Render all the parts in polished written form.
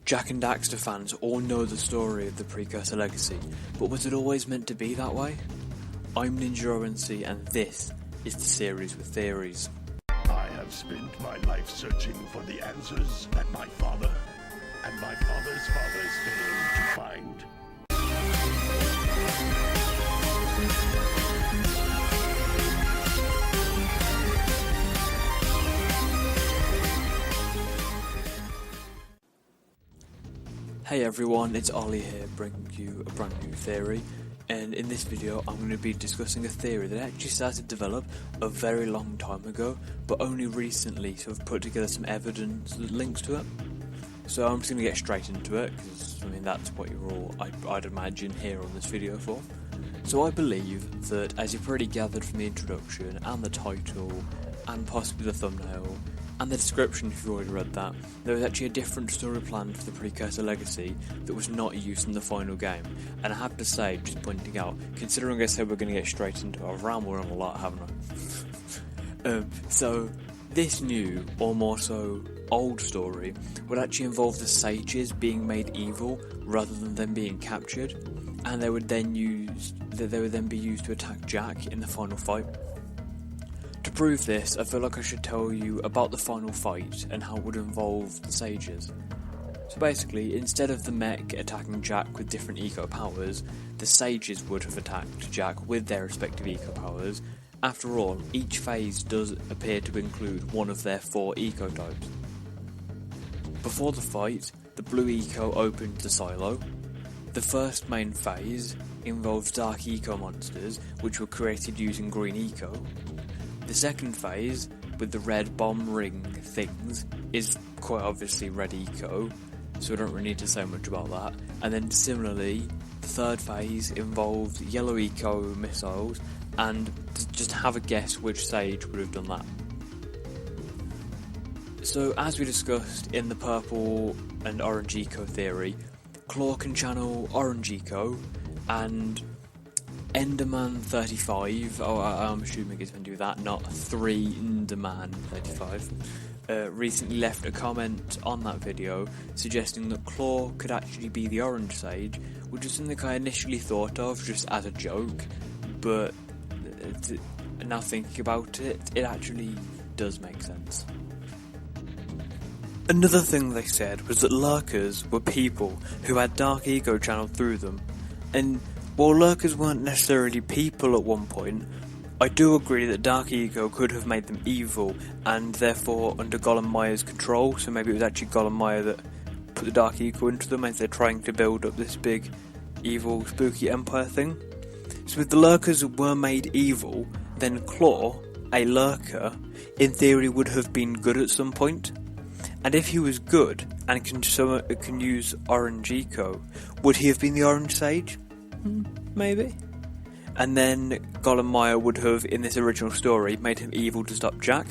Jak and Daxter fans all know the story of the Precursor legacy, but was it always meant to be that way? I'm NinjaONC and this is the series with theories. I have spent my life searching for the answers that my father and my father's fathers failed to find. Hey everyone, it's Ollie here bringing you a brand new theory, and in this video I'm going to be discussing a theory that actually started to develop a very long time ago, but only recently sort of put together some evidence that links to it. So I'm just going to get straight into it, because I mean that's what you're all, I'd imagine, here on this video for. So I believe that, as you've already gathered from the introduction and the title and possibly the thumbnail and the description if you've already read that, there was actually a different story planned for the Precursor legacy that was not used in the final game. And I have to say, just pointing out, considering I said we're going to get straight into it, I've rambled on a lot, haven't I? So this new, or more so old story, would actually involve the sages being made evil rather than them being captured, and they would then be used to attack Jak in the final fight. To prove this, I feel like I should tell you about the final fight and how it would involve the sages. So basically, instead of the mech attacking Jak with different eco powers, the sages would have attacked Jak with their respective eco powers. After all, each phase does appear to include one of their 4 eco types. Before the fight, the blue eco opened the silo. The first main phase involves dark eco monsters, which were created using green eco. The second phase, with the red bomb ring things, is quite obviously red eco, so I don't really need to say much about that. And then similarly, the third phase involved yellow eco missiles, and just have a guess which sage would have done that. So as we discussed in the purple and orange eco theory, Claw can channel orange eco, and Enderman 35, I'm assuming it's going to do that, not 3 Enderman 35, recently left a comment on that video suggesting that Claw could actually be the orange sage, which is something I initially thought of just as a joke, but now thinking about it, it actually does make sense. Another thing they said was that lurkers were people who had dark ego channeled through them, and while lurkers weren't necessarily people at one point, I do agree that dark ego could have made them evil and therefore under Golem Maya's control, so maybe it was actually Golem Maya that put the dark ego into them as they're trying to build up this big evil spooky empire thing. So if the lurkers were made evil, then Claw, a lurker, in theory would have been good at some point. And if he was good and can use orange eco, would he have been the orange sage? Maybe. And then Golem Maya would have, in this original story, made him evil to stop Jak.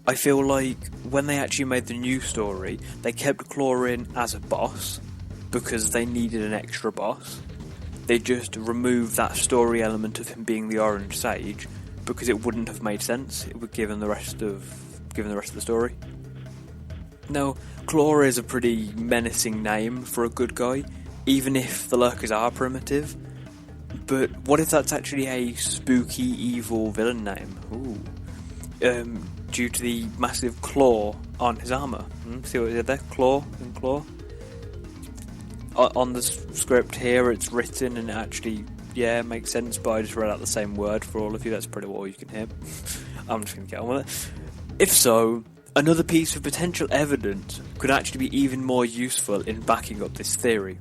I feel like when they actually made the new story, they kept Claw in as a boss because they needed an extra boss. They just removed that story element of him being the orange sage because it wouldn't have made sense given the rest of the story. Now, Claw is a pretty menacing name for a good guy, even if the lurkers are primitive. But what if that's actually a spooky, evil villain name? Ooh. Due to the massive claw on his armour. See what I did there? Claw and claw. On the script here, it's written and it actually, makes sense, but I just read out the same word for all of you. That's pretty well all you can hear. I'm just going to get on with it. If so, another piece of potential evidence could actually be even more useful in backing up this theory.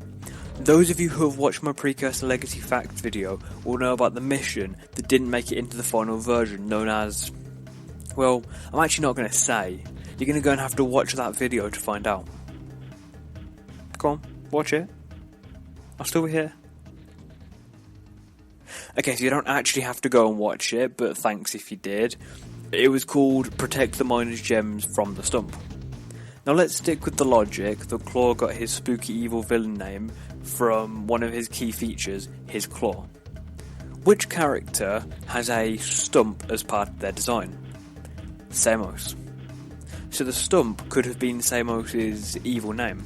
Those of you who have watched my Precursor Legacy Facts video will know about the mission that didn't make it into the final version, known as... well, I'm actually not going to say. You're going to go and have to watch that video to find out. Come on, watch it. I'll still be here. Okay, so you don't actually have to go and watch it, but thanks if you did. It was called Protect the Miner's Gems from the Stump. Now let's stick with the logic that Claw got his spooky evil villain name from one of his key features, his claw. Which character has a stump as part of their design? Samos. So the stump could have been Samos's evil name.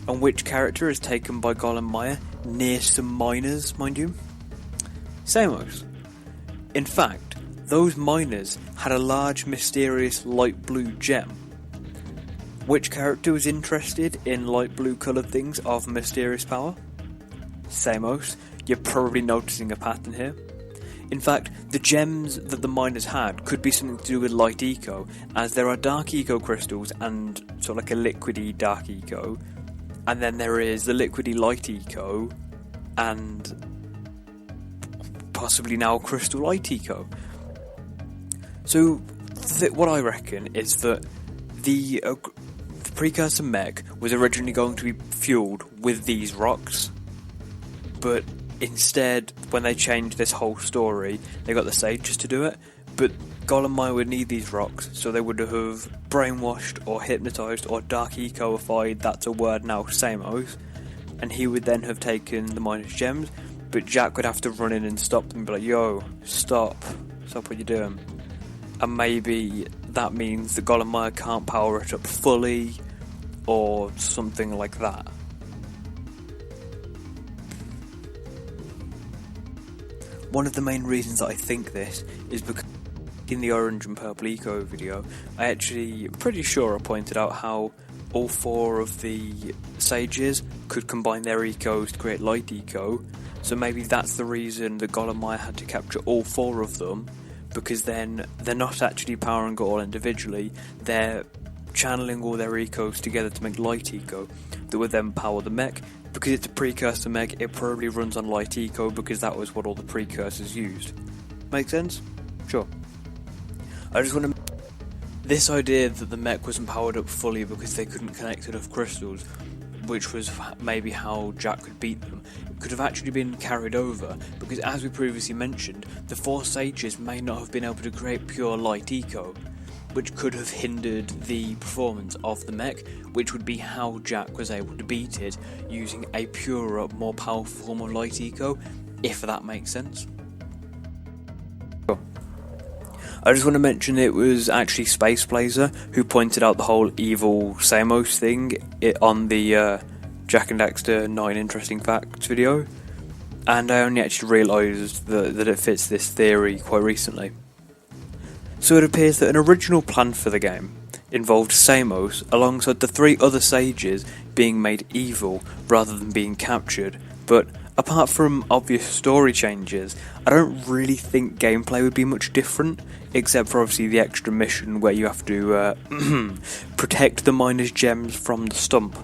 And which character is taken by Golem Maya near some miners, mind you? Samos. In fact, those miners had a large mysterious light blue gem. Which character was interested in light blue coloured things of mysterious power? Samos. You're probably noticing a pattern here. In fact, the gems that the miners had could be something to do with light eco, as there are dark eco crystals and sort of like a liquidy dark eco, and then there is the liquidy light eco, and possibly now crystal light eco. So, what I reckon is that the Precursor mech was originally going to be fueled with these rocks, but instead, when they changed this whole story, they got the sages to do it, but Golem Maya would need these rocks, so they would have brainwashed or hypnotised or dark ecoified, that's a word now, Samos, and he would then have taken the miners' gems, but Jack would have to run in and stop them and be like, yo, stop what you're doing. And maybe that means that Golem Maya can't power it up fully, or something like that. One of the main reasons that I think this is because in the orange and purple eco video, I'm pretty sure I pointed out how all 4 of the sages could combine their ecos to create light eco, so maybe that's the reason that Golem Maya had to capture all 4 of them, because then they're not actually powering it all individually, they're channeling all their ecos together to make light eco that would then power the mech. Because it's a precursor mech, it probably runs on light eco because that was what all the precursors used. Make sense? Sure. I just want to... This idea that the mech wasn't powered up fully because they couldn't connect enough crystals, which was maybe how Jack could beat them, could have actually been carried over, because as we previously mentioned, the 4 sages may not have been able to create pure light eco, which could have hindered the performance of the mech, which would be how Jack was able to beat it, using a purer, more powerful form of light eco, if that makes sense. I just want to mention it was actually Spaceblazer who pointed out the whole evil Samos thing on the Jack and Daxter 9 Interesting Facts video, and I only actually realised that it fits this theory quite recently. So it appears that an original plan for the game involved Samos alongside the 3 other sages being made evil rather than being captured, but apart from obvious story changes, I don't really think gameplay would be much different, except for obviously the extra mission where you have to protect the miners' gems from the stump.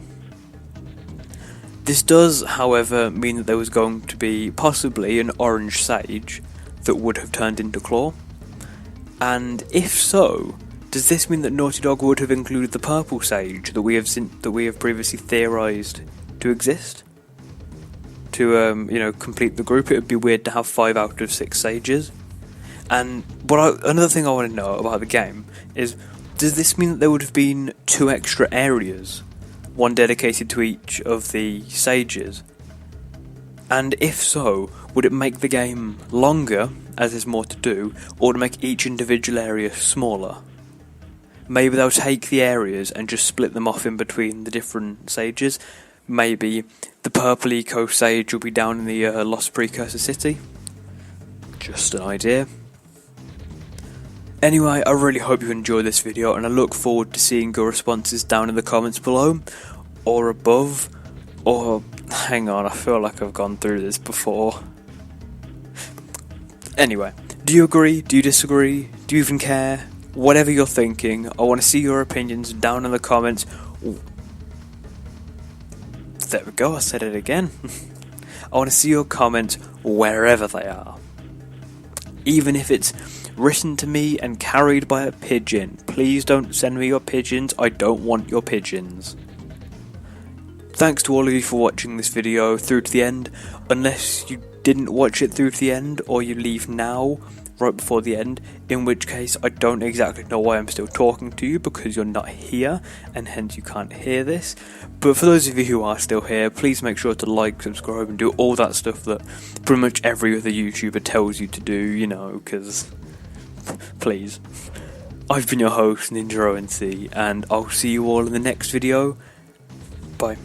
This does, however, mean that there was going to be possibly an orange sage that would have turned into Claw. And if so, does this mean that Naughty Dog would have included the purple sage that we have previously theorised to exist? To complete the group, it would be weird to have 5 out of 6 sages. And another thing I want to know about the game is, does this mean that there would have been 2 extra areas, one dedicated to each of the sages? And if so, would it make the game longer, as there's more to do, or to make each individual area smaller? Maybe they'll take the areas and just split them off in between the different sages. Maybe the purple eco sage will be down in the Lost Precursor City. Just an idea. Anyway, I really hope you enjoyed this video, and I look forward to seeing your responses down in the comments below, or above, or... hang on, I feel like I've gone through this before. Anyway, do you agree? Do you disagree? Do you even care? Whatever you're thinking, I want to see your opinions down in the comments. There we go, I said it again. I want to see your comments wherever they are. Even if it's written to me and carried by a pigeon. Please don't send me your pigeons, I don't want your pigeons. Thanks to all of you for watching this video through to the end. Unless you didn't watch it through to the end, or you leave now, right before the end, in which case I don't exactly know why I'm still talking to you, because you're not here, and hence you can't hear this. But for those of you who are still here, please make sure to like, subscribe, and do all that stuff that pretty much every other YouTuber tells you to do, because... please. I've been your host, Ninja ONC, and I'll see you all in the next video. Bye.